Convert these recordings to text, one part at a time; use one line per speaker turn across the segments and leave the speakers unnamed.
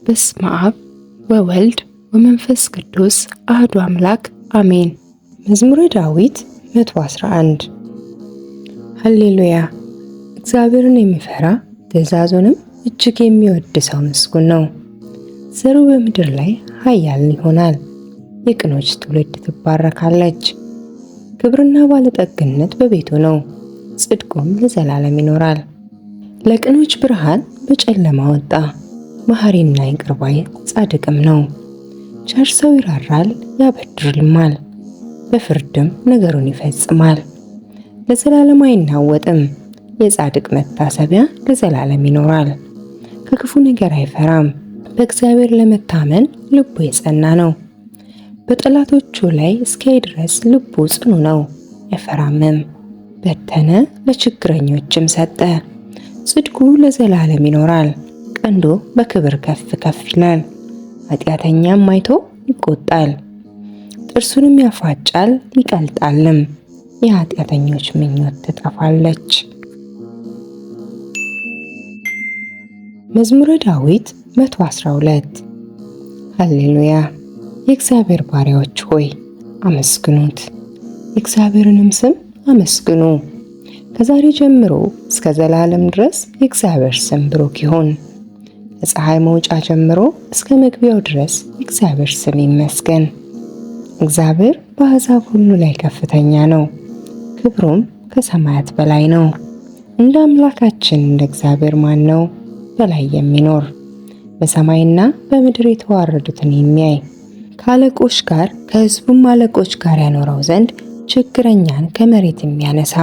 በስመ አብ ወወልድ ወመንፈስ ቅዱስ አሐዱ አምላክ አሜን። መዝሙረ ዳዊት 111 ሃሌሉያ። እግዚአብሔርን የሚፈራ ትእዛዙንም እጅግ የሚወድ ሰው ምስጉን ነው። ዘሩ በምድር ላይ ኃያል ይሆናል። የቅኖች ትውልድ ትባረካለች። ክብርና ባለጠግነት በቤቱ ነው፣ ጽድቁም ለዘላለም ይኖራል። ለቅኖች ብርሃን በጨለማ ወጣ። መሐሪና ይቅር ባይ ጻድቅም ነው። ቸር ሰው ይራራል ያበድርልማል፣ በፍርድም ነገሩን ይፈጽማል። ለዘላለም አይናወጥም። የጻድቅ መታሰቢያ ለዘላለም ይኖራል። ከክፉ ነገር አይፈራም። በእግዚአብሔር ለመታመን ልቡ የጸና ነው። በጠላቶቹ ላይ እስኪያይ ድረስ ልቡ ጽኑ ነው፣ አይፈራምም። በተነ ለችግረኞችም ሰጠ። ጽድቁ ለዘላለም ይኖራል። ቀንዱ በክብር ከፍ ከፍ ይላል። ኃጢአተኛም አይቶ ይቆጣል፣ ጥርሱንም ያፋጫል ይቀልጣልም። የኃጢአተኞች ምኞት ትጠፋለች። መዝሙረ ዳዊት 112 ሃሌሉያ። የእግዚአብሔር ባሪያዎች ሆይ አመስግኑት፣ የእግዚአብሔርንም ስም አመስግኑ። ከዛሬ ጀምሮ እስከ ዘላለም ድረስ የእግዚአብሔር ስም ብሩክ ይሁን። ከፀሐይ መውጫ ጀምሮ እስከ መግቢያው ድረስ የእግዚአብሔር ስም ይመስገን። እግዚአብሔር በአሕዛብ ሁሉ ላይ ከፍተኛ ነው፣ ክብሩም ከሰማያት በላይ ነው። እንደ አምላካችን እንደ እግዚአብሔር ማን ነው በላይ የሚኖር? በሰማይና በምድር የተዋረዱትን የሚያይ ከአለቆች ጋር ከሕዝቡም አለቆች ጋር ያኖረው ዘንድ ችግረኛን ከመሬት የሚያነሳ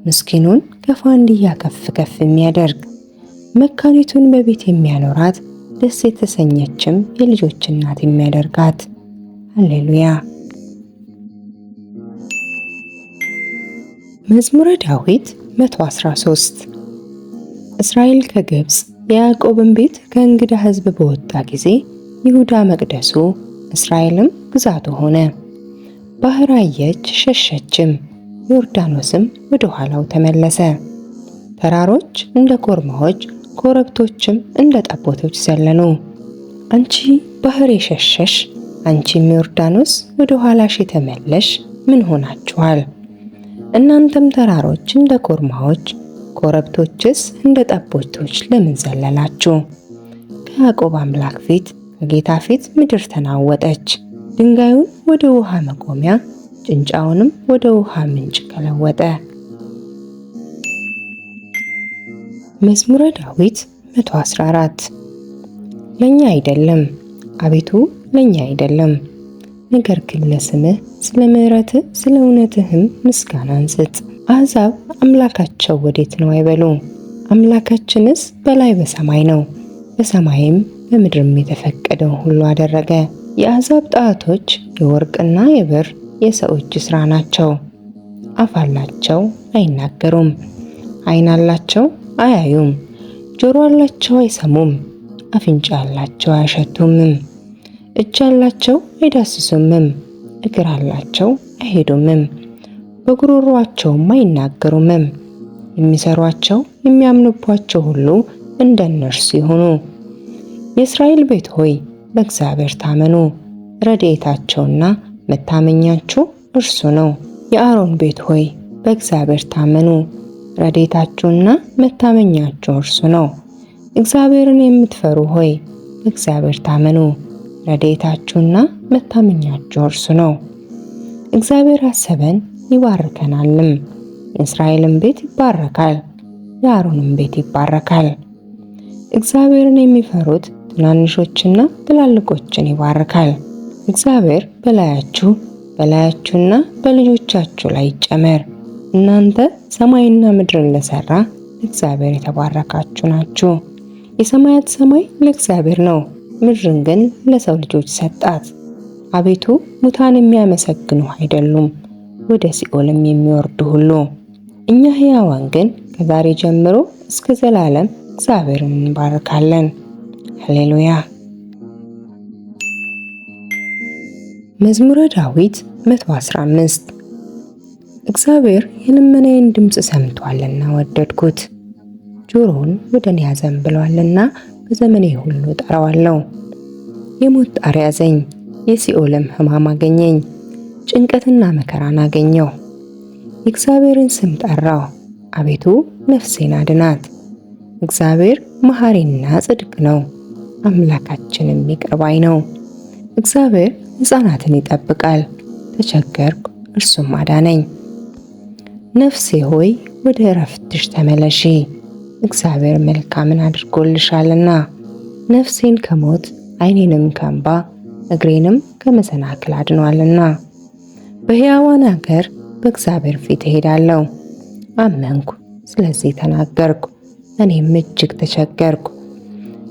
ምስኪኑን ከፋንድያ ከፍ ከፍ የሚያደርግ መካኒቱን በቤት የሚያኖራት ደስ የተሰኘችም የልጆች እናት የሚያደርጋት። ሃሌሉያ። መዝሙረ ዳዊት 113 እስራኤል ከግብፅ የያዕቆብን ቤት ከእንግዳ ሕዝብ በወጣ ጊዜ ይሁዳ መቅደሱ እስራኤልም ግዛቱ ሆነ። ባህር አየች ሸሸችም፣ ዮርዳኖስም ወደ ኋላው ተመለሰ። ተራሮች እንደ ኮርማዎች ኮረብቶችም እንደ ጠቦቶች ዘለሉ። አንቺ ባህር የሸሸሽ አንቺም ዮርዳኖስ ወደ ኋላሽ የተመለሽ ምን ሆናችኋል? እናንተም ተራሮች እንደ ኮርማዎች ኮረብቶችስ እንደ ጠቦቶች ለምን ዘለላችሁ? ከያዕቆብ አምላክ ፊት ከጌታ ፊት ምድር ተናወጠች። ድንጋዩን ወደ ውሃ መቆሚያ ጭንጫውንም ወደ ውሃ ምንጭ ከለወጠ። መዝሙረ ዳዊት 114 ለኛ አይደለም አቤቱ ለኛ አይደለም፣ ነገር ግን ለስምህ ስለ ምሕረትህ ስለ እውነትህም ምስጋናን ስጥ። አሕዛብ አምላካቸው ወዴት ነው አይበሉ፣ አምላካችንስ በላይ በሰማይ ነው። በሰማይም በምድርም የተፈቀደውን ሁሉ አደረገ። የአሕዛብ ጣዖቶች የወርቅና የብር የሰው እጅ ሥራ ናቸው። አፍ አላቸው አይናገሩም፣ ዓይን አላቸው አያዩም፣ ጆሮ አላቸው አይሰሙም፣ አፍንጫ አላቸው አያሸቱምም፣ እጅ አላቸው አይዳስሱምም፣ እግር አላቸው አይሄዱምም፣ በጉሮሮአቸውም አይናገሩምም። የሚሰሯቸው የሚያምኑባቸው ሁሉ እንደ እነርሱ ይሁኑ። የእስራኤል ቤት ሆይ በእግዚአብሔር ታመኑ፣ ረድኤታቸውና መታመኛችሁ እርሱ ነው። የአሮን ቤት ሆይ በእግዚአብሔር ታመኑ፣ ረድኤታችሁና መታመኛችሁ እርሱ ነው። እግዚአብሔርን የምትፈሩ ሆይ በእግዚአብሔር ታመኑ፣ ረድኤታችሁና መታመኛችሁ እርሱ ነው። እግዚአብሔር አሰበን ይባርከናልም። የእስራኤልን ቤት ይባረካል፣ የአሮንም ቤት ይባረካል። እግዚአብሔርን የሚፈሩት ትናንሾችና ትላልቆችን ይባርካል። እግዚአብሔር በላያችሁና በልጆቻችሁ ላይ ይጨመር። እናንተ ሰማይና ምድርን ለሰራ እግዚአብሔር የተባረካችሁ ናችሁ። የሰማያት ሰማይ ለእግዚአብሔር ነው፣ ምድርን ግን ለሰው ልጆች ሰጣት። አቤቱ ሙታን የሚያመሰግኑ አይደሉም፣ ወደ ሲኦልም የሚወርዱ ሁሉ። እኛ ሕያዋን ግን ከዛሬ ጀምሮ እስከ ዘላለም እግዚአብሔርን እንባርካለን። ሃሌሉያ። መዝሙረ ዳዊት 115 እግዚአብሔር የልመናዬን ድምፅ ሰምቷልና ወደድኩት። ጆሮውን ወደ እኔ ያዘንብሏልና በዘመኔ ሁሉ ጠራዋለሁ። የሞት ጣር ያዘኝ፣ የሲኦልም ሕማም አገኘኝ፣ ጭንቀትና መከራን አገኘው። የእግዚአብሔርን ስም ጠራው፣ አቤቱ ነፍሴን አድናት። እግዚአብሔር መሐሪና ጽድቅ ነው፣ አምላካችንም ይቅር ባይ ነው። እግዚአብሔር ሕፃናትን ይጠብቃል። ተቸገርኩ፣ እርሱም አዳነኝ። ነፍሴ ሆይ ወደ እረፍትሽ ተመለሺ፣ እግዚአብሔር መልካምን አድርጎልሻልና። ነፍሴን ከሞት ዓይኔንም ከእንባ እግሬንም ከመሰናክል አድኗልና። በሕያዋን አገር በእግዚአብሔር ፊት እሄዳለሁ። አመንኩ፣ ስለዚህ ተናገርኩ፣ እኔም እጅግ ተቸገርኩ።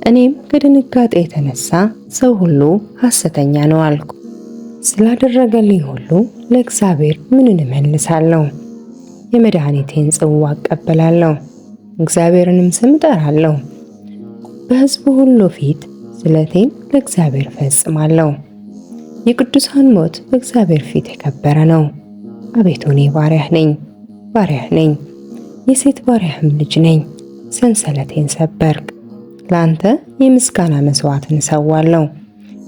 እኔም ከድንጋጤ የተነሳ ሰው ሁሉ ሐሰተኛ ነው አልኩ። ስላደረገልኝ ሁሉ ለእግዚአብሔር ምንን እመልሳለሁ? የመድኃኒቴን ጽዋ እቀበላለሁ፣ እግዚአብሔርንም ስም እጠራለሁ። በሕዝቡ ሁሉ ፊት ስለቴን ለእግዚአብሔር እፈጽማለሁ። የቅዱሳን ሞት በእግዚአብሔር ፊት የከበረ ነው። አቤቱ እኔ ባሪያህ ነኝ፣ የሴት ባሪያህም ልጅ ነኝ። ሰንሰለቴን ሰበርክ። ለአንተ የምስጋና መሥዋዕትን እሰዋለሁ፣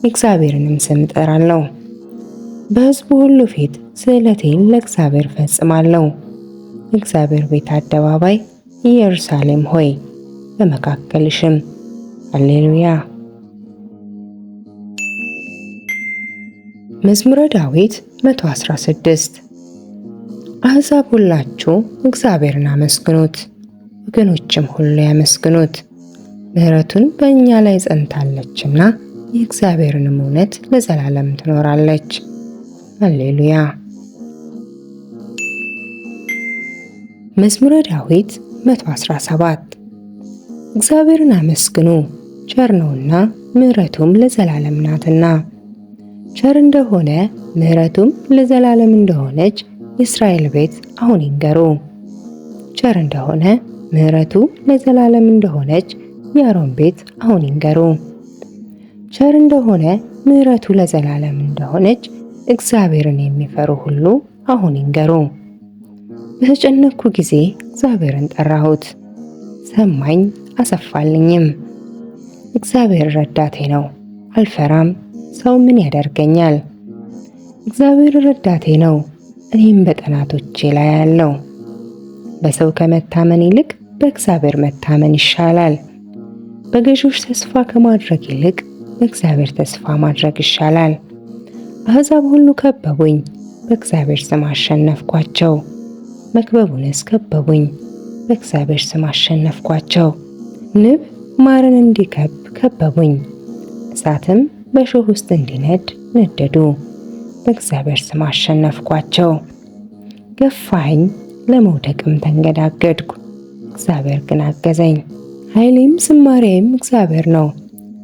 የእግዚአብሔርንም ስም እጠራለሁ። በሕዝቡ ሁሉ ፊት ስእለቴን ለእግዚአብሔር እፈጽማለሁ። የእግዚአብሔር ቤት አደባባይ ኢየሩሳሌም ሆይ በመካከልሽም ሃሌሉያ። መዝሙረ ዳዊት 116 አሕዛብ ሁላችሁ እግዚአብሔርን አመስግኑት፣ ወገኖችም ሁሉ ያመስግኑት። ምሕረቱን በእኛ ላይ ጸንታለችና የእግዚአብሔርንም እውነት ለዘላለም ትኖራለች። ሃሌሉያ። መዝሙረ ዳዊት 117 እግዚአብሔርን አመስግኑ፣ ቸር ነውና ምሕረቱም ለዘላለም ናትና። ቸር እንደሆነ ምሕረቱም ለዘላለም እንደሆነች የእስራኤል ቤት አሁን ይንገሩ። ቸር እንደሆነ ምሕረቱ ለዘላለም እንደሆነች የአሮን ቤት አሁን ይንገሩ። ቸር እንደሆነ ምሕረቱ ለዘላለም እንደሆነች እግዚአብሔርን የሚፈሩ ሁሉ አሁን ይንገሩ። በተጨነቅኩ ጊዜ እግዚአብሔርን ጠራሁት፣ ሰማኝ አሰፋልኝም። እግዚአብሔር ረዳቴ ነው፣ አልፈራም። ሰው ምን ያደርገኛል? እግዚአብሔር ረዳቴ ነው፣ እኔም በጠላቶቼ ላይ አለው። በሰው ከመታመን ይልቅ በእግዚአብሔር መታመን ይሻላል። በገዦች ተስፋ ከማድረግ ይልቅ በእግዚአብሔር ተስፋ ማድረግ ይሻላል። አሕዛብ ሁሉ ከበቡኝ፣ በእግዚአብሔር ስም አሸነፍኳቸው። መክበቡንስ ከበቡኝ፣ በእግዚአብሔር ስም አሸነፍኳቸው። ንብ ማርን እንዲከብ ከበቡኝ፣ እሳትም በእሾህ ውስጥ እንዲነድ ነደዱ። በእግዚአብሔር ስም አሸነፍኳቸው። ገፋኝ፣ ለመውደቅም ተንገዳገድኩ፣ እግዚአብሔር ግን አገዘኝ። ኃይሌም ዝማሬም እግዚአብሔር ነው፣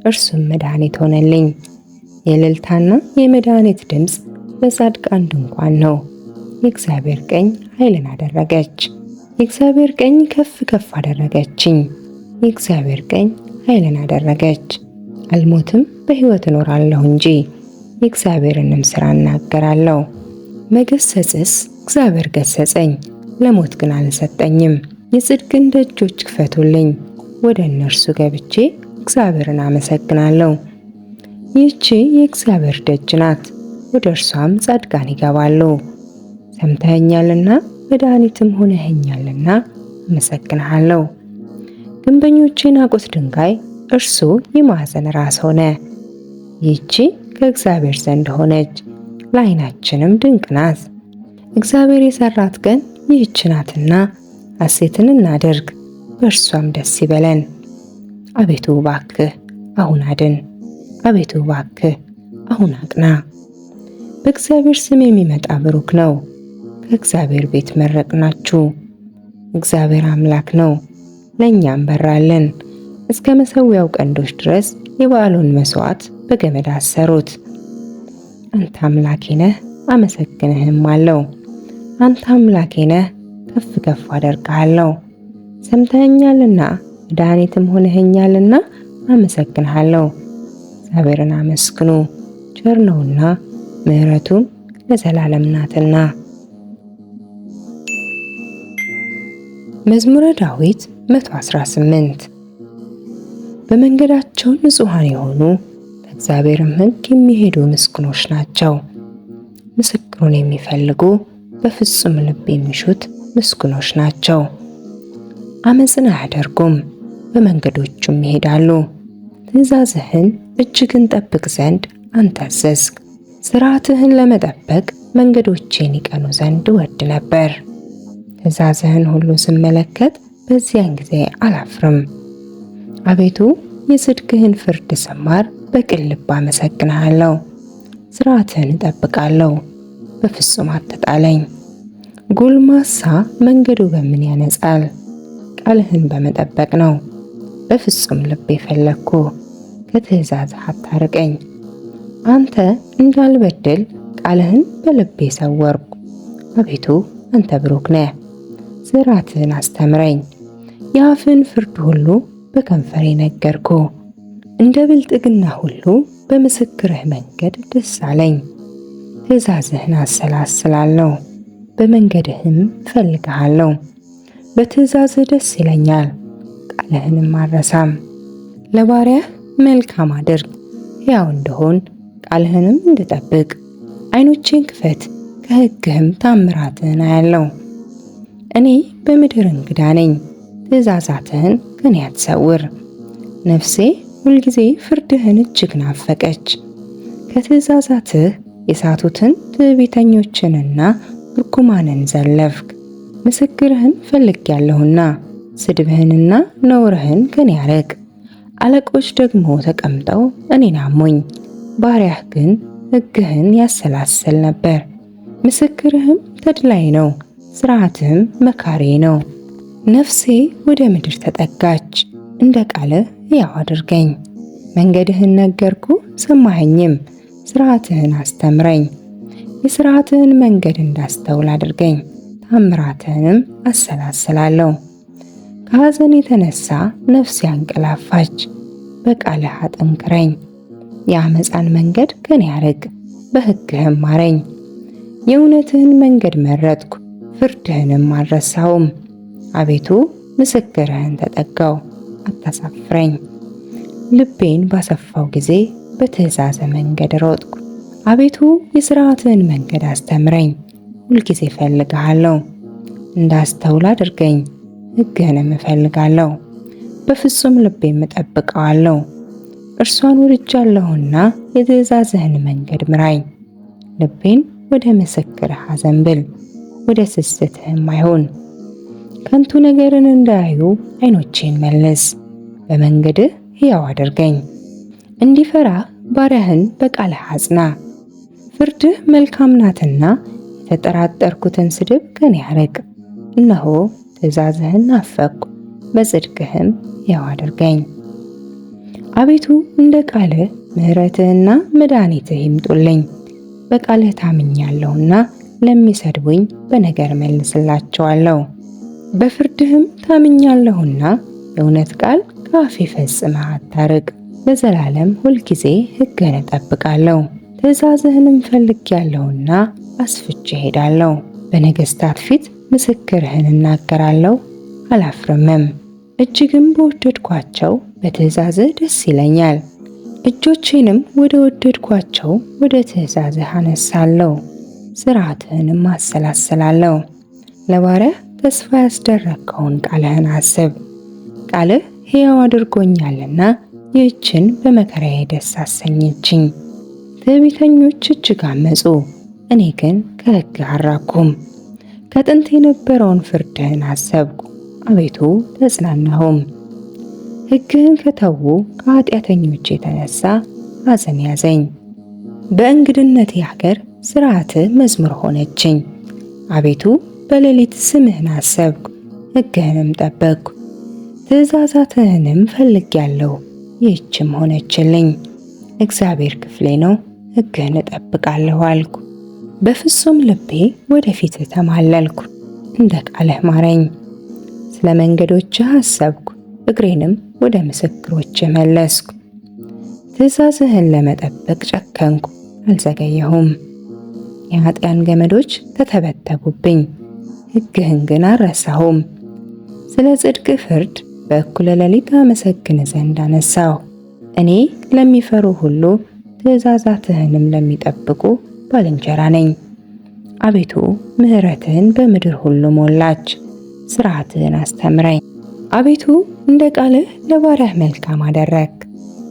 እርሱም መድኃኒት ሆነልኝ። የእልልታና የመድኃኒት ድምፅ በጻድቃን ድንኳን ነው። የእግዚአብሔር ቀኝ ኃይልን አደረገች። የእግዚአብሔር ቀኝ ከፍ ከፍ አደረገችኝ። የእግዚአብሔር ቀኝ ኃይልን አደረገች። አልሞትም፣ በሕይወት እኖራለሁ እንጂ የእግዚአብሔርንም ሥራ እናገራለሁ። መገሰጽስ እግዚአብሔር ገሰጸኝ፣ ለሞት ግን አልሰጠኝም። የጽድቅን ደጆች ክፈቱልኝ፣ ወደ እነርሱ ገብቼ እግዚአብሔርን አመሰግናለሁ። ይህች የእግዚአብሔር ደጅ ናት፣ ወደ እርሷም ጻድቃን ይገባሉ። ሰምተኸኛልና መድኃኒትም ሆነኸኛልና አመሰግንሃለሁ። ግንበኞች የናቁት ድንጋይ እርሱ የማዕዘን ራስ ሆነ። ይህች ከእግዚአብሔር ዘንድ ሆነች፣ ለዓይናችንም ድንቅ ናት። እግዚአብሔር የሠራት ቀን ይህች ናትና ሐሴትን እናድርግ፣ በእርሷም ደስ ይበለን። አቤቱ እባክህ አሁን አድን፣ አቤቱ እባክህ አሁን አቅና። በእግዚአብሔር ስም የሚመጣ ብሩክ ነው። ከእግዚአብሔር ቤት መረቅናችሁ። እግዚአብሔር አምላክ ነው፣ ለእኛም በራለን። እስከ መሠዊያው ቀንዶች ድረስ የበዓሉን መሥዋዕት በገመድ አሰሩት። አንተ አምላኬ ነህ፣ አመሰግንህም አለው። አንተ አምላኬ ነህ፣ ከፍ ከፍ አደርግሃለሁ። ሰምተኸኛልና መድኃኒትም ሆነኸኛልና አመሰግንሃለሁ። እግዚአብሔርን አመስግኑ፣ ቸር ነውና ምሕረቱም ለዘላለም ናትና። መዝሙረ ዳዊት 118 በመንገዳቸው ንጹሐን የሆኑ በእግዚአብሔርም ሕግ የሚሄዱ ምስጉኖች ናቸው። ምስክሩን የሚፈልጉ በፍጹም ልብ የሚሹት ምስጉኖች ናቸው። አመፅን አያደርጉም፣ በመንገዶቹም ይሄዳሉ። ትእዛዝህን እጅግን ጠብቅ ዘንድ አንተ አዘዝክ። ሥርዓትህን ለመጠበቅ መንገዶቼን ይቀኑ ዘንድ እወድ ነበር። ትእዛዝህን ሁሉ ስመለከት በዚያን ጊዜ አላፍርም። አቤቱ የጽድቅህን ፍርድ ስማር በቅን ልብ አመሰግንሃለሁ። ሥርዓትህን እጠብቃለሁ፣ በፍጹም አትጣለኝ። ጎልማሳ መንገዱ በምን ያነጻል? ቃልህን በመጠበቅ ነው። በፍጹም ልብ የፈለግኩ ከትእዛዝህ አታርቀኝ። አንተ እንዳልበድል ቃልህን በልቤ ሰወርኩ። አቤቱ አንተ ብሩክ ነህ፣ ሥርዓትህን አስተምረኝ። የአፍህን ፍርድ ሁሉ በከንፈሬ ነገርኩ። እንደ ብልጥግና ሁሉ በምስክርህ መንገድ ደስ አለኝ። ትእዛዝህን አሰላስላለሁ፣ በመንገድህም እፈልግሃለሁ። በትእዛዝህ ደስ ይለኛል፣ ቃልህንም አልረሳም። ለባሪያህ መልካም አድርግ፣ ሕያው እንደሆን ቃልህንም እንድጠብቅ። ዓይኖቼን ክፈት፣ ከሕግህም ታምራትህን አያለሁ። እኔ በምድር እንግዳ ነኝ፣ ትእዛዛትህን ከኔ አትሰውር። ነፍሴ ሁልጊዜ ፍርድህን እጅግ ናፈቀች። ከትእዛዛትህ የሳቱትን ትዕቢተኞችንና ርኩማንን ዘለፍክ። ምስክርህን ፈልጌያለሁና ስድብህንና ነውርህን ከኔ አርቅ። አለቆች ደግሞ ተቀምጠው እኔን አሞኝ፣ ባሪያህ ግን ሕግህን ያሰላስል ነበር። ምስክርህም ተድላይ ነው፣ ሥርዓትህም መካሬ ነው። ነፍሴ ወደ ምድር ተጠጋች፣ እንደ ቃልህ ሕያው አድርገኝ። መንገድህን ነገርኩ ሰማኸኝም፣ ሥርዓትህን አስተምረኝ። የሥርዓትህን መንገድ እንዳስተውል አድርገኝ፣ ታምራትህንም አሰላስላለሁ። ከሐዘን የተነሳ ነፍሴ አንቀላፋች፣ በቃልህ አጠንክረኝ። የአመፃን መንገድ ከኔ አርቅ፣ በሕግህም ማረኝ። የእውነትህን መንገድ መረጥኩ፣ ፍርድህንም አልረሳውም። አቤቱ ምስክርህን ተጠጋው፣ አታሳፍረኝ። ልቤን ባሰፋው ጊዜ በትእዛዝ መንገድ ሮጥኩ። አቤቱ የሥርዓትህን መንገድ አስተምረኝ፣ ሁልጊዜ እፈልግሃለሁ። እንዳስተውል አድርገኝ፣ ሕግህንም እፈልጋለሁ። በፍጹም ልቤም እጠብቀዋለሁ። እርሷን ወድጃለሁና የትእዛዝህን መንገድ ምራኝ። ልቤን ወደ ምስክርህ አዘንብል፣ ወደ ስስትህም አይሁን። ከንቱ ነገርን እንዳያዩ ዓይኖቼን መልስ፣ በመንገድህ ሕያው አድርገኝ። እንዲፈራህ ባሪያህን በቃልህ አጽና። ፍርድህ መልካም ናትና የተጠራጠርኩትን ስድብ ከኔ አርቅ። እነሆ ትእዛዝህን ናፈቅኩ፣ በጽድቅህም ሕያው አድርገኝ። አቤቱ እንደ ቃልህ ምሕረትህና መድኃኒትህ ይምጡልኝ። በቃልህ ታምኛለሁና ለሚሰድቡኝ በነገር መልስላቸዋለሁ። በፍርድህም ታምኛለሁና የእውነት ቃል ከአፌ ፈጽመህ አታርቅ። ለዘላለም ሁልጊዜ ሕግህን እጠብቃለሁ። ትእዛዝህንም ፈልጌያለሁና አስፍቼ እሄዳለሁ። በነገሥታት ፊት ምስክርህን እናገራለሁ፣ አላፍርምም። እጅግም በወደድኳቸው በትእዛዝህ ደስ ይለኛል። እጆቼንም ወደ ወደድኳቸው ወደ ትእዛዝህ አነሳለሁ፣ ሥርዓትህንም አሰላስላለሁ። ለባሪያህ ተስፋ ያስደረግከውን ቃልህን አስብ። ቃልህ ሕያው አድርጎኛልና ይህችን በመከራዬ ደስ አሰኘችኝ። ትዕቢተኞች እጅግ አመፁ፣ እኔ ግን ከሕግህ አልራቅሁም። ከጥንት የነበረውን ፍርድህን አሰብኩ፣ አቤቱ ተጽናናሁም። ሕግህን ከተዉ ከኃጢአተኞች የተነሳ ሐዘን ያዘኝ። በእንግድነቴ ሀገር ሥርዓትህ መዝሙር ሆነችኝ። አቤቱ በሌሊት ስምህን አሰብኩ፣ ሕግህንም ጠበቅኩ። ትእዛዛትህንም ፈልጌያለሁ፣ ይህችም ሆነችልኝ። እግዚአብሔር ክፍሌ ነው፣ ሕግህን እጠብቃለሁ አልኩ። በፍጹም ልቤ ወደፊትህ ተማለልኩ፣ እንደ ቃልህ ማረኝ። ስለ መንገዶችህ አሰብኩ፣ እግሬንም ወደ ምስክሮችህ መለስኩ። ትእዛዝህን ለመጠበቅ ጨከንኩ፣ አልዘገየሁም። የኃጢአን ገመዶች ተተበተቡብኝ፣ ሕግህን ግን አልረሳሁም። ስለ ጽድቅ ፍርድ በእኩለ ሌሊት አመሰግን ዘንድ አነሳው። እኔ ለሚፈሩ ሁሉ ትእዛዛትህንም ለሚጠብቁ ባልንጀራ ነኝ። አቤቱ ምሕረትህን በምድር ሁሉ ሞላች፣ ሥርዓትህን አስተምረኝ። አቤቱ እንደ ቃልህ ለባሪያህ መልካም አደረግ።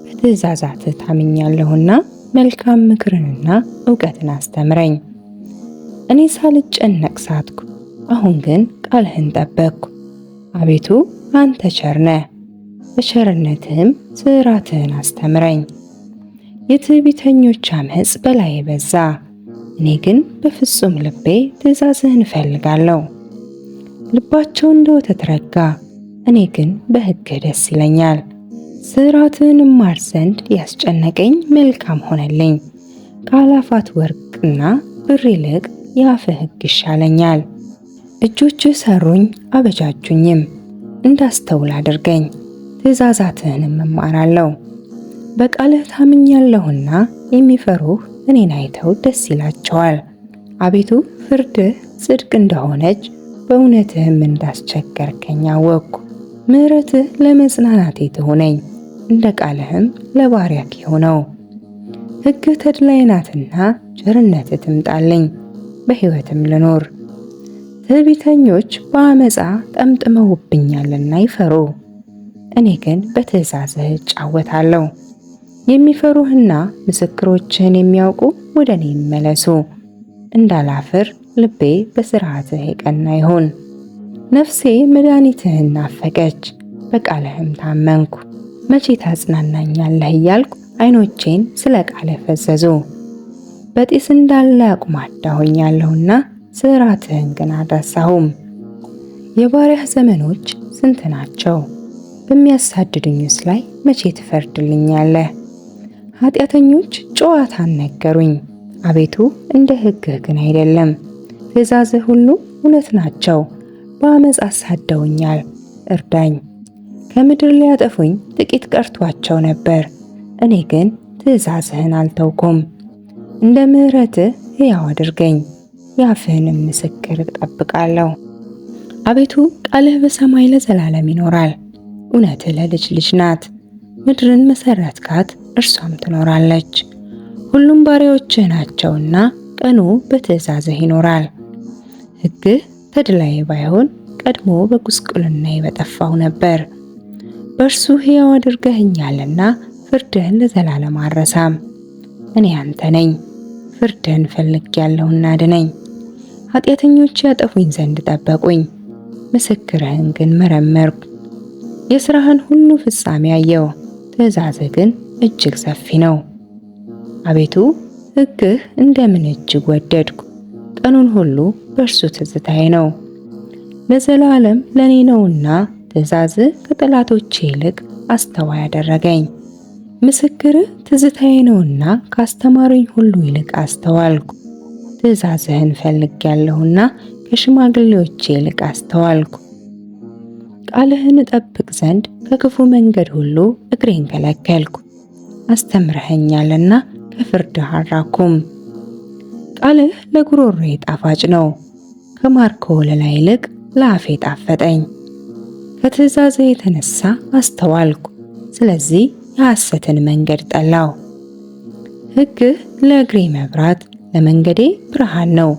በትእዛዛትህ ታምኛለሁና መልካም ምክርንና ዕውቀትን አስተምረኝ። እኔ ሳልጨነቅ ሳትኩ፣ አሁን ግን ቃልህን ጠበቅኩ። አቤቱ አንተ ቸር ነህ፣ በቸርነትህም ሥርዓትህን አስተምረኝ። የትዕቢተኞች ዓመፅ በላዬ በዛ፣ እኔ ግን በፍጹም ልቤ ትእዛዝህን እፈልጋለሁ። ልባቸው እንደ ወተት ረጋ፣ እኔ ግን በሕግህ ደስ ይለኛል። ሥርዓትህን እማር ዘንድ ያስጨነቀኝ መልካም ሆነልኝ። ከአእላፋት ወርቅና ብር ይልቅ የአፍህ ሕግ ይሻለኛል። እጆችህ ሰሩኝ አበጃጁኝም፣ እንዳስተውል አድርገኝ፣ ትእዛዛትህንም እማራለሁ። በቃልህ ታምኛለሁና የሚፈሩህ እኔን አይተው ደስ ይላቸዋል። አቤቱ ፍርድህ ጽድቅ እንደሆነች በእውነትህም እንዳስቸገርከኝ አወቅኩ። ምሕረትህ ለመጽናናቴ ትሁነኝ፣ እንደ ቃልህም ለባሪያህ ይሁነው። ሕግህ ተድላዬ ናትና ቸርነትህ ትምጣልኝ፣ በሕይወትም ልኖር። ትዕቢተኞች በአመፃ ጠምጥመውብኛልና ይፈሩ፣ እኔ ግን በትእዛዝህ እጫወታለሁ። የሚፈሩህና ምስክሮችህን የሚያውቁ ወደ እኔ ይመለሱ። እንዳላፍር ልቤ በሥርዓትህ የቀና ይሁን። ነፍሴ መድኃኒትህን ናፈቀች፣ በቃልህም ታመንኩ። መቼ ታጽናናኛለህ እያልኩ ዓይኖቼን ስለ ቃልህ ፈዘዙ። በጢስ እንዳለ አቁማዳ ሆኛለሁና ሥርዓትህን ግን አልረሳሁም። የባሪያህ ዘመኖች ስንት ናቸው? በሚያሳድዱኝስ ላይ መቼ ትፈርድልኛለህ? ኃጢአተኞች ጨዋታን ነገሩኝ፣ አቤቱ እንደ ሕግህ ግን አይደለም። ትእዛዝህ ሁሉ እውነት ናቸው፣ በአመፅ አሳደውኛል፣ እርዳኝ። ከምድር ሊያጠፉኝ ጥቂት ቀርቷቸው ነበር፣ እኔ ግን ትእዛዝህን አልተውኩም። እንደ ምሕረትህ ሕያው አድርገኝ፣ የአፍህንም ምስክር እጠብቃለሁ። አቤቱ ቃልህ በሰማይ ለዘላለም ይኖራል፣ እውነትህ ለልጅ ልጅ ናት። ምድርን መሰረትካት፣ እርሷም ትኖራለች። ሁሉም ባሪያዎችህ ናቸውና ቀኑ በትእዛዝህ ይኖራል። ሕግህ ተድላዬ ባይሆን ቀድሞ በጉስቁልናዬ በጠፋሁ ነበር። በእርሱ ሕያው አድርገኸኛልና ፍርድህን ለዘላለም አልረሳም። እኔ አንተ ነኝ፣ ፍርድህን ፈልጌያለሁና አድነኝ። ኃጢአተኞች ያጠፉኝ ዘንድ ጠበቁኝ፣ ምስክርህን ግን መረመርኩ። የሥራህን ሁሉ ፍጻሜ አየሁ፣ ትእዛዝህ ግን እጅግ ሰፊ ነው። አቤቱ ሕግህ እንደምን እጅግ ወደድኩ፣ ቀኑን ሁሉ በእርሱ ትዝታዬ ነው። ለዘላለም ለእኔ ነውና ትእዛዝህ ከጠላቶቼ ይልቅ አስተዋይ አደረገኝ። ምስክርህ ትዝታዬ ነውና ካስተማሩኝ ሁሉ ይልቅ አስተዋልኩ። ትእዛዝህን ፈልጌያለሁና ከሽማግሌዎቼ ይልቅ አስተዋልኩ። ቃልህን እጠብቅ ዘንድ ከክፉ መንገድ ሁሉ እግሬን ከለከልኩ። አስተምረኸኛልና ከፍርድህ አልራኩም። ቃልህ ለጉሮሮዬ ጣፋጭ ነው፣ ከማር ከወለላ ይልቅ ለአፌ ጣፈጠኝ። ከትእዛዝህ የተነሳ አስተዋልኩ፣ ስለዚህ የሐሰትን መንገድ ጠላው። ሕግህ ለእግሬ መብራት ለመንገዴ ብርሃን ነው።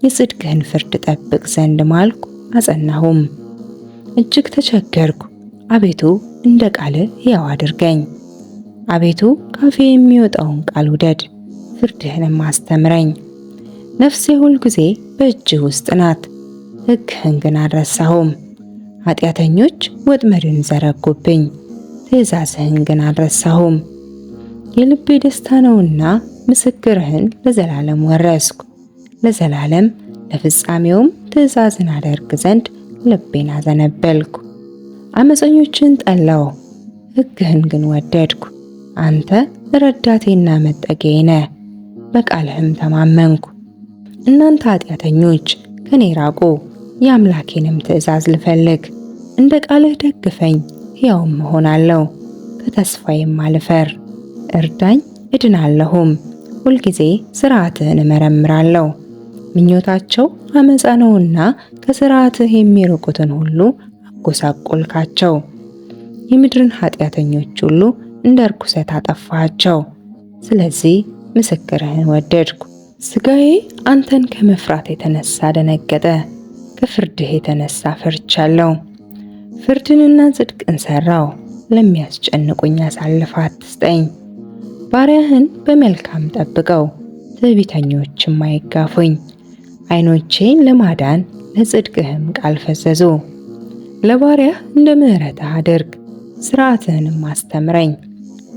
የጽድቅህን ፍርድ ጠብቅ ዘንድ ማልኩ አጸናሁም። እጅግ ተቸገርኩ፣ አቤቱ እንደ ቃልህ ሕያው አድርገኝ። አቤቱ ካፌ የሚወጣውን ቃል ውደድ፣ ፍርድህንም አስተምረኝ። ነፍሴ ሁል ጊዜ በእጅህ ውስጥ ናት፣ ሕግህን ግን አልረሳሁም። ኃጢአተኞች ወጥመድን ዘረጉብኝ፣ ትእዛዝህን ግን አልረሳሁም። የልቤ ደስታ ነውና ምስክርህን ለዘላለም ወረስኩ። ለዘላለም ለፍጻሜውም ትእዛዝን አደርግ ዘንድ ልቤን አዘነበልኩ። አመፀኞችን ጠላው፣ ሕግህን ግን ወደድኩ። አንተ ረዳቴና መጠጊያዬ ነህ፣ በቃልህም ተማመንኩ። እናንተ ኃጢአተኞች ከኔ ራቁ፣ የአምላኬንም ትእዛዝ ልፈልግ። እንደ ቃልህ ደግፈኝ፣ ሕያውም እሆናለሁ፣ ከተስፋዬም አልፈር። እርዳኝ እድናለሁም፣ ሁልጊዜ ሥርዓትህን እመረምራለሁ። ምኞታቸው አመፃ ነውና ከሥርዓትህ የሚርቁትን ሁሉ አጎሳቆልካቸው። የምድርን ኃጢአተኞች ሁሉ እንደ ርኩሰት አጠፋቸው። ስለዚህ ምስክርህን ወደድኩ። ሥጋዬ አንተን ከመፍራት የተነሳ ደነገጠ፣ ከፍርድህ የተነሳ ፈርቻለሁ። ፍርድንና ጽድቅን ሠራው፣ ለሚያስጨንቁኝ አሳልፈህ አትስጠኝ። ባሪያህን በመልካም ጠብቀው፣ ትዕቢተኞችም አይጋፉኝ። ዓይኖቼን ለማዳን ለጽድቅህም ቃል ፈዘዙ። ለባሪያህ እንደ ምሕረትህ አድርግ፣ ሥርዓትህንም አስተምረኝ።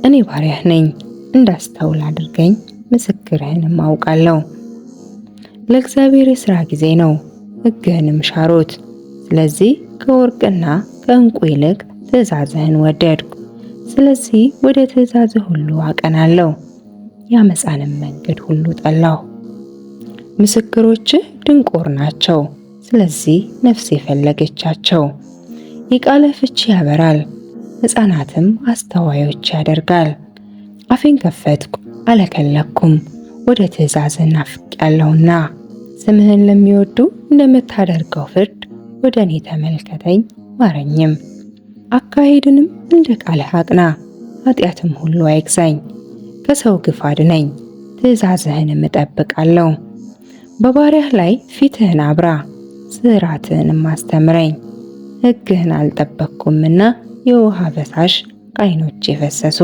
እኔ ባሪያህ ነኝ፣ እንዳስተውል አድርገኝ፣ ምስክርህንም አውቃለሁ። ለእግዚአብሔር የሥራ ጊዜ ነው፣ ሕግህንም ሻሩት። ስለዚህ ከወርቅና ከዕንቁ ይልቅ ትእዛዝህን ወደድኩ። ስለዚህ ወደ ትእዛዝህ ሁሉ አቀናለሁ፣ የዓመፃንም መንገድ ሁሉ ጠላሁ። ምስክሮችህ ድንቆር ናቸው፣ ስለዚህ ነፍሴ ፈለገቻቸው። የቃልህ ፍቺ ያበራል፣ ሕፃናትም አስተዋዮች ያደርጋል። አፌን ከፈትኩ አለከለኩም፣ ወደ ትእዛዝህ ናፍቄአለሁና። ስምህን ለሚወዱ እንደምታደርገው ፍርድ ወደ እኔ ተመልከተኝ፣ ማረኝም። አካሄድንም እንደ ቃልህ አቅና፣ ኃጢአትም ሁሉ አይግዛኝ። ከሰው ግፍ አድነኝ፣ ትእዛዝህንም እጠብቃለሁ። በባሪያህ ላይ ፊትህን አብራ፣ ሥርዓትህንም አስተምረኝ። ሕግህን አልጠበቅኩምና የውሃ ፈሳሽ ከዓይኖቼ ፈሰሱ።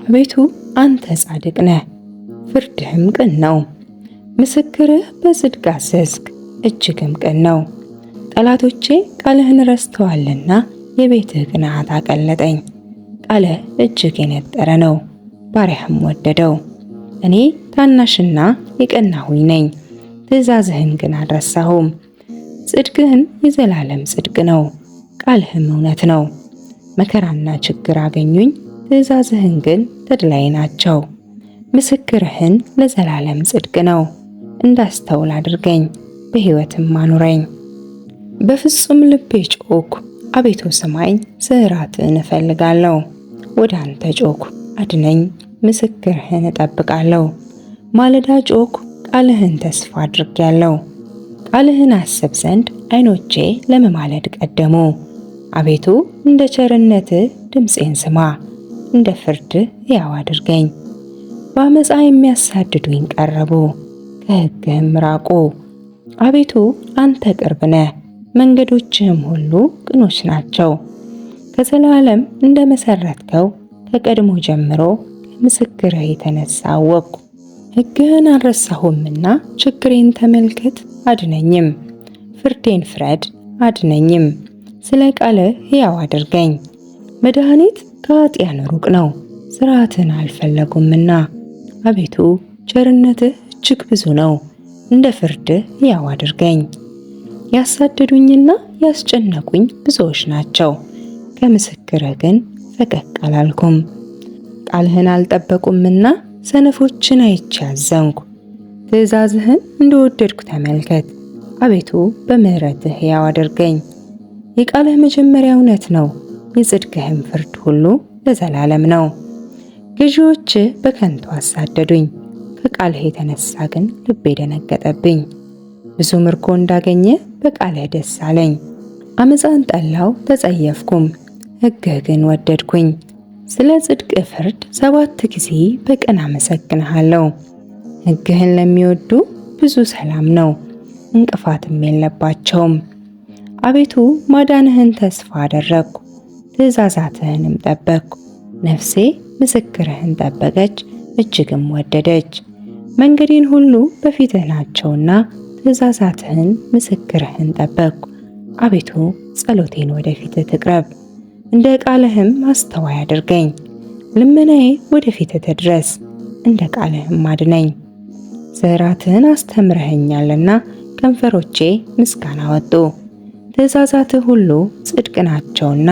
አቤቱ አንተ ጻድቅ ነህ፣ ፍርድህም ቅን ነው። ምስክርህ በጽድቅ አዘዝክ፣ እጅግም ቅን ነው። ጠላቶቼ ቃልህን ረስተዋልና የቤትህ ቅንዓት አቀለጠኝ። ቃልህ እጅግ የነጠረ ነው፣ ባሪያህም ወደደው። እኔ ታናሽና የቀናሁኝ ነኝ፣ ትእዛዝህን ግን አልረሳሁም። ጽድቅህን የዘላለም ጽድቅ ነው፣ ቃልህም እውነት ነው። መከራና ችግር አገኙኝ፣ ትእዛዝህን ግን ተድላዬ ናቸው። ምስክርህን ለዘላለም ጽድቅ ነው፣ እንዳስተውል አድርገኝ፣ በሕይወትም አኑረኝ። በፍጹም ልቤ ጮኽኩ፣ አቤቱ ስማኝ፣ ሥርዓትህን እፈልጋለሁ። ወደ አንተ ጮኽኩ፣ አድነኝ፣ ምስክርህን እጠብቃለሁ። ማለዳ ጮኽኩ፣ ቃልህን ተስፋ አድርጌአለሁ። ቃልህን አስብ ዘንድ ዓይኖቼ ለመማለድ ቀደሙ። አቤቱ እንደ ቸርነትህ ድምፄን ስማ፣ እንደ ፍርድህ ሕያው አድርገኝ። በዓመፃ የሚያሳድዱኝ ቀረቡ፣ ከሕግህም ራቁ። አቤቱ አንተ ቅርብ ነህ፣ መንገዶችህም ሁሉ ቅኖች ናቸው። ከዘላለም እንደ መሠረትከው ከቀድሞ ጀምሮ ከምስክርህ የተነሳ አወቅሁ። ሕግህን አልረሳሁምና ችግሬን ተመልከት አድነኝም። ፍርዴን ፍረድ አድነኝም። ስለ ቃልህ ሕያው አድርገኝ። መድኃኒት ከኃጥኣን ሩቅ ነው፣ ሥርዓትህን አልፈለጉምና። አቤቱ ቸርነትህ እጅግ ብዙ ነው፣ እንደ ፍርድህ ሕያው አድርገኝ። ያሳደዱኝና ያስጨነቁኝ ብዙዎች ናቸው፣ ከምስክርህ ግን ፈቀቅ አላልኩም። ቃልህን አልጠበቁምና ሰነፎችን አይቼ አዘንኩ። ትእዛዝህን እንደወደድኩ ተመልከት። አቤቱ በምሕረትህ ሕያው አድርገኝ። የቃልህ መጀመሪያ እውነት ነው፣ የጽድቅህም ፍርድ ሁሉ ለዘላለም ነው። ገዢዎችህ በከንቱ አሳደዱኝ፣ ከቃልህ የተነሳ ግን ልቤ ደነገጠብኝ። ብዙ ምርኮ እንዳገኘ በቃልህ ደስ አለኝ። ዓመፃን ጠላው ተጸየፍኩም፣ ሕግህ ግን ወደድኩኝ። ስለ ጽድቅህ ፍርድ 7 ጊዜ በቀን አመሰግንሃለሁ። ሕግህን ለሚወዱ ብዙ ሰላም ነው፣ እንቅፋትም የለባቸውም። አቤቱ ማዳንህን ተስፋ አደረግኩ፣ ትእዛዛትህንም ጠበቅኩ። ነፍሴ ምስክርህን ጠበቀች፣ እጅግም ወደደች። መንገዴን ሁሉ በፊትህ ናቸውና ትእዛዛትህን ምስክርህን ጠበቅኩ። አቤቱ ጸሎቴን ወደ ፊትህ ትቅረብ፣ እንደ ቃልህም አስተዋይ አድርገኝ። ልመናዬ ወደ ፊትህ ትድረስ፣ እንደ ቃልህም አድነኝ። ሥርዓትህን አስተምረኸኛልና ከንፈሮቼ ምስጋና ወጡ። ትእዛዛትህ ሁሉ ጽድቅ ናቸውና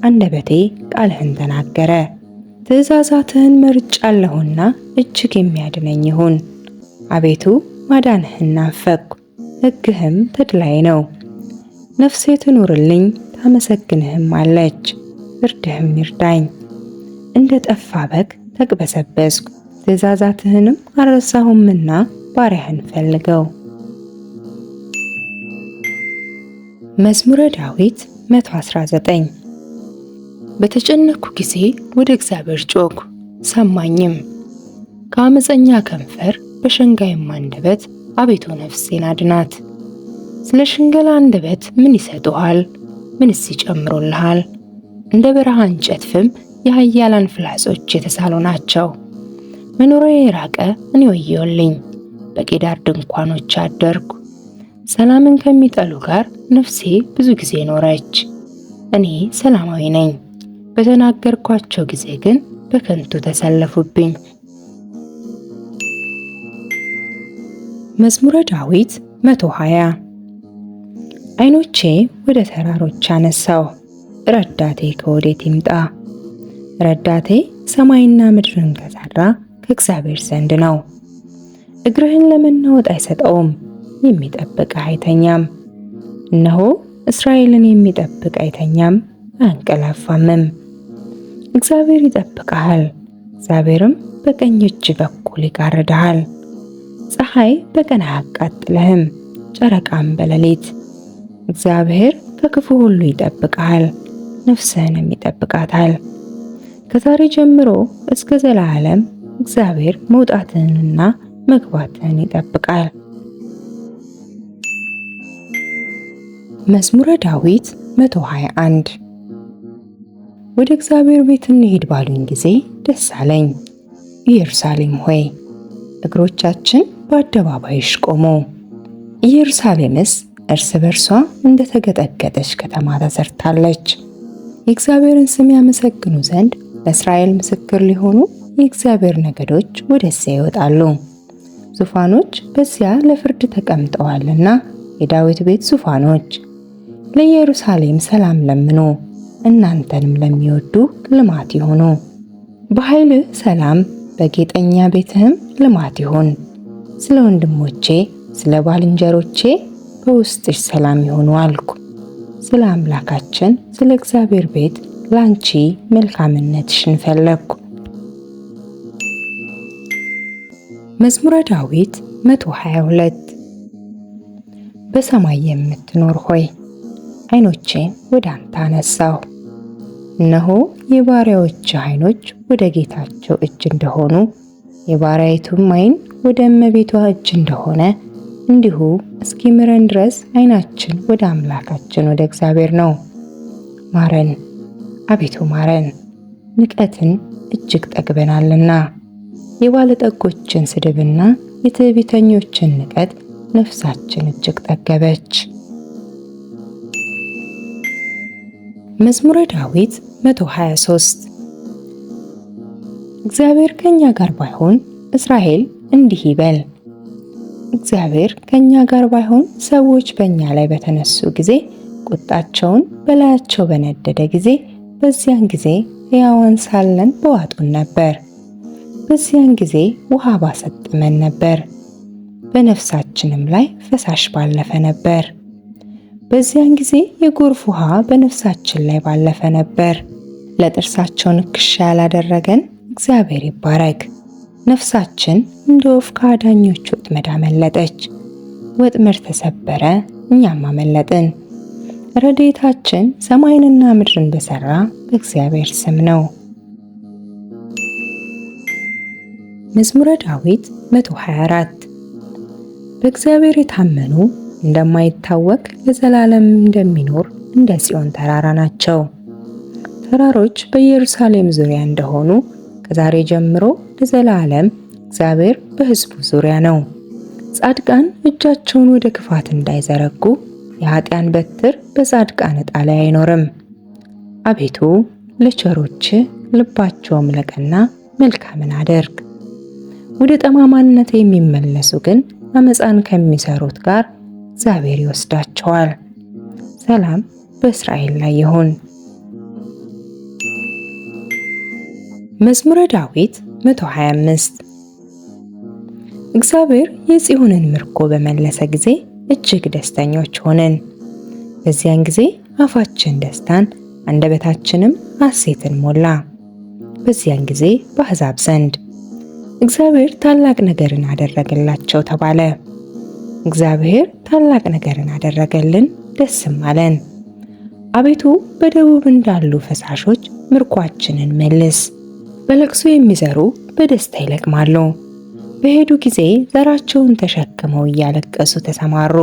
አንደበቴ ቃልህን ተናገረ። ትእዛዛትህን መርጫለሁና እጅግ የሚያድነኝ ይሁን። አቤቱ ማዳንህን ናፈቅሁ፣ ሕግህም ተድላዬ ነው። ነፍሴ ትኑርልኝ ታመሰግንህም አለች፣ ፍርድህም ይርዳኝ። እንደ ጠፋ በግ ተቅበዘበዝኩ፣ ትእዛዛትህንም አልረሳሁምና ባሪያህን ፈልገው። መዝሙረ ዳዊት 119 በተጨነኩ ጊዜ ወደ እግዚአብሔር ጮኽኩ፣ ሰማኝም። ከአመፀኛ ከንፈር በሸንጋይም አንደበት አቤቱ ነፍሴን አድናት። ስለ ሽንገላ አንደበት ምን ይሰጡሃል? ምንስ ይጨምሩልሃል? እንደ በረሃ እንጨት ፍም የኃያላን ፍላጾች የተሳሉ ናቸው። መኖሪያዬ የራቀ እኔ ወዮልኝ፣ በቄዳር ድንኳኖች አደርኩ። ሰላምን ከሚጠሉ ጋር ነፍሴ ብዙ ጊዜ ኖረች። እኔ ሰላማዊ ነኝ፣ በተናገርኳቸው ጊዜ ግን በከንቱ ተሰለፉብኝ። መዝሙረ ዳዊት 120 ዓይኖቼ ወደ ተራሮች አነሳው፣ ረዳቴ ከወዴት ይምጣ? ረዳቴ ሰማይና ምድርን ከሠራ ከእግዚአብሔር ዘንድ ነው። እግርህን ለመናወጥ አይሰጠውም፣ የሚጠብቅህ አይተኛም። እነሆ እስራኤልን የሚጠብቅ አይተኛም አያንቀላፋምም። እግዚአብሔር ይጠብቅሃል፣ እግዚአብሔርም በቀኝ እጅ በኩል ይጋርድሃል። ፀሐይ በቀን አያቃጥልህም፣ ጨረቃም በሌሊት። እግዚአብሔር ከክፉ ሁሉ ይጠብቅሃል፣ ነፍስህንም ይጠብቃታል። ከዛሬ ጀምሮ እስከ ዘላለም እግዚአብሔር መውጣትህንና መግባትህን ይጠብቃል። መዝሙረ ዳዊት 121 ወደ እግዚአብሔር ቤት እንሂድ ባሉኝ ጊዜ ደስ አለኝ። ኢየሩሳሌም ሆይ እግሮቻችን በአደባባይሽ ቆሙ። ኢየሩሳሌምስ እርስ በርሷ እንደተገጠገጠች ከተማ ተሰርታለች። የእግዚአብሔርን ስም ያመሰግኑ ዘንድ ለእስራኤል ምስክር ሊሆኑ የእግዚአብሔር ነገዶች ወደዚያ ይወጣሉ። ዙፋኖች በዚያ ለፍርድ ተቀምጠዋልና የዳዊት ቤት ዙፋኖች ለኢየሩሳሌም ሰላም ለምኑ፣ እናንተንም ለሚወዱ ልማት ይሁኑ። በኃይልህ ሰላም፣ በጌጠኛ ቤትህም ልማት ይሁን። ስለ ወንድሞቼ ስለ ባልንጀሮቼ በውስጥሽ ሰላም ይሁኑ አልኩ። ስለ አምላካችን ስለ እግዚአብሔር ቤት ላንቺ መልካምነትሽን ፈለግኩ። መዝሙረ ዳዊት 122 በሰማይ የምትኖር ሆይ ዓይኖቼን ወደ አንተ አነሳሁ። እነሆ የባሪያዎች ዓይኖች ወደ ጌታቸው እጅ እንደሆኑ የባሪያይቱም ዓይን ወደ እመቤቷ እጅ እንደሆነ እንዲሁ እስኪምረን ድረስ ዓይናችን ወደ አምላካችን ወደ እግዚአብሔር ነው። ማረን አቤቱ ማረን፣ ንቀትን እጅግ ጠግበናልና። የባለጠጎችን ስድብና የትዕቢተኞችን ንቀት ነፍሳችን እጅግ ጠገበች። መዝሙረ ዳዊት 123 እግዚአብሔር ከኛ ጋር ባይሆን እስራኤል እንዲህ ይበል፣ እግዚአብሔር ከኛ ጋር ባይሆን ሰዎች በእኛ ላይ በተነሱ ጊዜ፣ ቁጣቸውን በላያቸው በነደደ ጊዜ፣ በዚያን ጊዜ ሕያዋን ሳለን በዋጡን ነበር። በዚያን ጊዜ ውሃ ባሰጠመን ነበር፣ በነፍሳችንም ላይ ፈሳሽ ባለፈ ነበር። በዚያን ጊዜ የጎርፍ ውሃ በነፍሳችን ላይ ባለፈ ነበር። ለጥርሳቸው ንክሻ ያላደረገን እግዚአብሔር ይባረክ። ነፍሳችን እንደ ወፍ ከአዳኞች ወጥመድ አመለጠች። ወጥመድ ተሰበረ፣ እኛም አመለጥን። ረድኤታችን ሰማይንና ምድርን በሠራ በእግዚአብሔር ስም ነው። መዝሙረ ዳዊት 124 በእግዚአብሔር የታመኑ እንደማይታወክ ለዘላለም እንደሚኖር እንደ ጽዮን ተራራ ናቸው። ተራሮች በኢየሩሳሌም ዙሪያ እንደሆኑ ከዛሬ ጀምሮ ለዘላለም እግዚአብሔር በሕዝቡ ዙሪያ ነው። ጻድቃን እጃቸውን ወደ ክፋት እንዳይዘረጉ የኃጢአን በትር በጻድቃን ዕጣ ላይ አይኖርም። አቤቱ ለቸሮች ልባቸውም ለቀና መልካምን አድርግ። ወደ ጠማማነት የሚመለሱ ግን አመፃን ከሚሰሩት ጋር እግዚአብሔር ይወስዳቸዋል። ሰላም በእስራኤል ላይ ይሁን። መዝሙረ ዳዊት 125 እግዚአብሔር የጽዮንን ምርኮ በመለሰ ጊዜ እጅግ ደስተኞች ሆንን። በዚያን ጊዜ አፋችን ደስታን አንደበታችንም ሐሴትን ሞላ። በዚያን ጊዜ በአሕዛብ ዘንድ እግዚአብሔር ታላቅ ነገርን አደረገላቸው ተባለ። እግዚአብሔር ታላቅ ነገርን አደረገልን፣ ደስም አለን። አቤቱ በደቡብ እንዳሉ ፈሳሾች ምርኳችንን መልስ። በለቅሶ የሚዘሩ በደስታ ይለቅማሉ። በሄዱ ጊዜ ዘራቸውን ተሸክመው እያለቀሱ ተሰማሩ።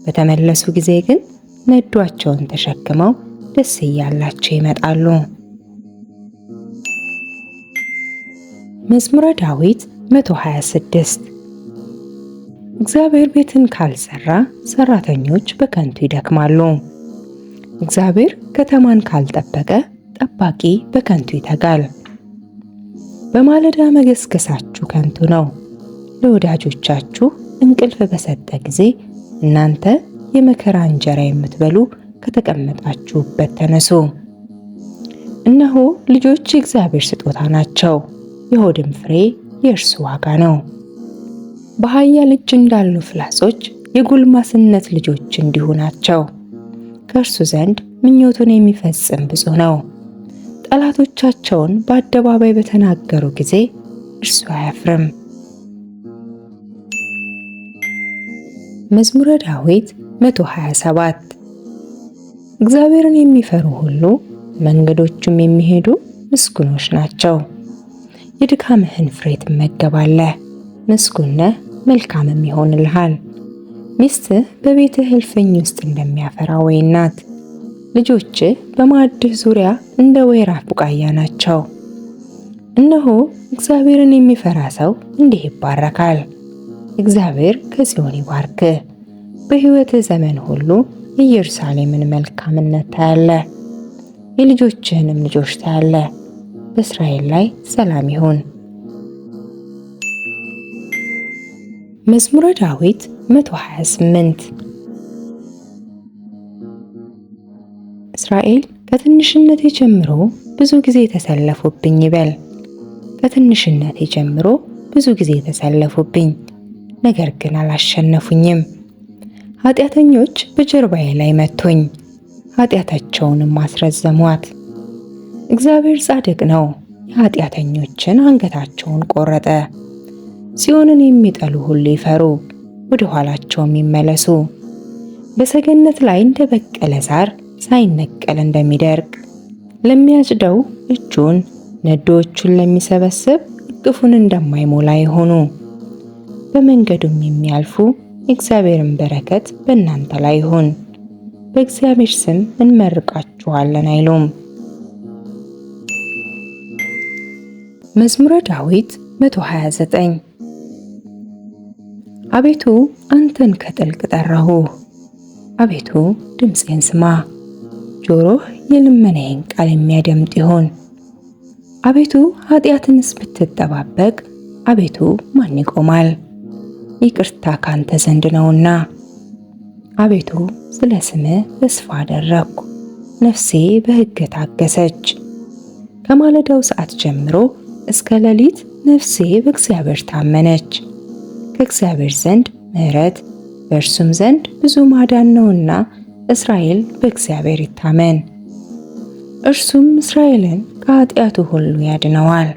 በተመለሱ ጊዜ ግን ነዷቸውን ተሸክመው ደስ እያላቸው ይመጣሉ። መዝሙረ ዳዊት 126 እግዚአብሔር ቤትን ካልሰራ ሰራተኞች በከንቱ ይደክማሉ። እግዚአብሔር ከተማን ካልጠበቀ ጠባቂ በከንቱ ይተጋል። በማለዳ መገስገሳችሁ ከንቱ ነው። ለወዳጆቻችሁ እንቅልፍ በሰጠ ጊዜ እናንተ የመከራ እንጀራ የምትበሉ ከተቀመጣችሁበት ተነሱ። እነሆ ልጆች የእግዚአብሔር ስጦታ ናቸው፣ የሆድም ፍሬ የእርሱ ዋጋ ነው። በኃያል እጅ እንዳሉ ፍላጾች የጎልማስነት ልጆች እንዲሁ ናቸው። ከእርሱ ዘንድ ምኞቱን የሚፈጽም ብፁዕ ነው። ጠላቶቻቸውን በአደባባይ በተናገሩ ጊዜ እርሱ አያፍርም። መዝሙረ ዳዊት 127 እግዚአብሔርን የሚፈሩ ሁሉ መንገዶቹም የሚሄዱ ምስጉኖች ናቸው። የድካምህን ፍሬ ትመገባለህ፣ ምስጉን ነህ፣ መልካምም ይሆንልሃል። ሚስትህ በቤትህ እልፍኝ ውስጥ እንደሚያፈራ ወይን ናት። ልጆችህ በማዕድህ ዙሪያ እንደ ወይራ ቡቃያ ናቸው። እነሆ እግዚአብሔርን የሚፈራ ሰው እንዲህ ይባረካል። እግዚአብሔር ከጽዮን ይባርክህ። በሕይወትህ ዘመን ሁሉ የኢየሩሳሌምን መልካምነት ታያለህ፣ የልጆችህንም ልጆች ታያለህ። በእስራኤል ላይ ሰላም ይሁን። መዝሙረ ዳዊት 128 እስራኤል ከትንሽነቴ ጀምሮ ብዙ ጊዜ ተሰለፉብኝ ይበል። ከትንሽነቴ ጀምሮ ብዙ ጊዜ ተሰለፉብኝ፣ ነገር ግን አላሸነፉኝም። ኃጢአተኞች በጀርባዬ ላይ መቱኝ፣ ኃጢአታቸውንም አስረዘሟት። እግዚአብሔር ጻድቅ ነው፣ የኃጢአተኞችን አንገታቸውን ቆረጠ። ጽዮንን የሚጠሉ ሁሉ ይፈሩ፣ ወደ ኋላቸውም ይመለሱ። በሰገነት ላይ እንደበቀለ ሣር ሳይነቀል እንደሚደርቅ ለሚያጭደው እጁን ነዶዎቹን ለሚሰበስብ እቅፉን እንደማይሞላ ይሆኑ። በመንገዱም የሚያልፉ የእግዚአብሔርን በረከት በእናንተ ላይ ይሁን፣ በእግዚአብሔር ስም እንመርቃችኋለን አይሉም። መዝሙረ ዳዊት 129 አቤቱ አንተን ከጥልቅ ጠራሁህ፣ አቤቱ ድምፄን ስማ። ጆሮህ የልመናዬን ቃል የሚያደምጥ ይሁን። አቤቱ ኃጢአትንስ ብትጠባበቅ አቤቱ ማን ይቆማል? ይቅርታ ካንተ ዘንድ ነውና። አቤቱ ስለ ስምህ ተስፋ አደረግኩ፣ ነፍሴ በሕግ ታገሰች። ከማለዳው ሰዓት ጀምሮ እስከ ሌሊት ነፍሴ በእግዚአብሔር ታመነች። ከእግዚአብሔር ዘንድ ምሕረት በእርሱም ዘንድ ብዙ ማዳን ነውና እስራኤል በእግዚአብሔር ይታመን፣ እርሱም እስራኤልን ከኃጢአቱ ሁሉ ያድነዋል።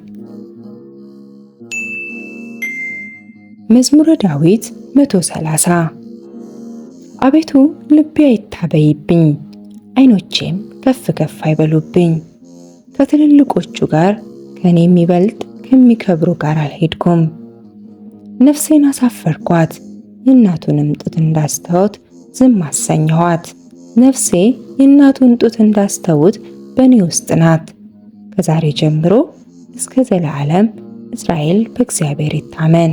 መዝሙረ ዳዊት 130 አቤቱ ልቤ አይታበይብኝ፣ ዓይኖቼም ከፍ ከፍ አይበሉብኝ። ከትልልቆቹ ጋር ከኔ የሚበልጥ ከሚከብሩ ጋር አልሄድኩም። ነፍሴን አሳፈርኳት፣ የእናቱንም ጡት እንዳስተውት ዝም አሰኘኋት። ነፍሴ የእናቱን ጡት እንዳስተውት በእኔ ውስጥ ናት። ከዛሬ ጀምሮ እስከ ዘላለም እስራኤል በእግዚአብሔር ይታመን።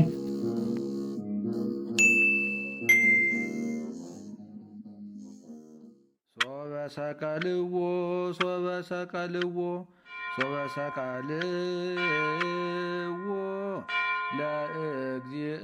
ሰቀልዎ ሶበ ሰቀልዎ ሶበ ሰቀልዎ ለእግዚእነ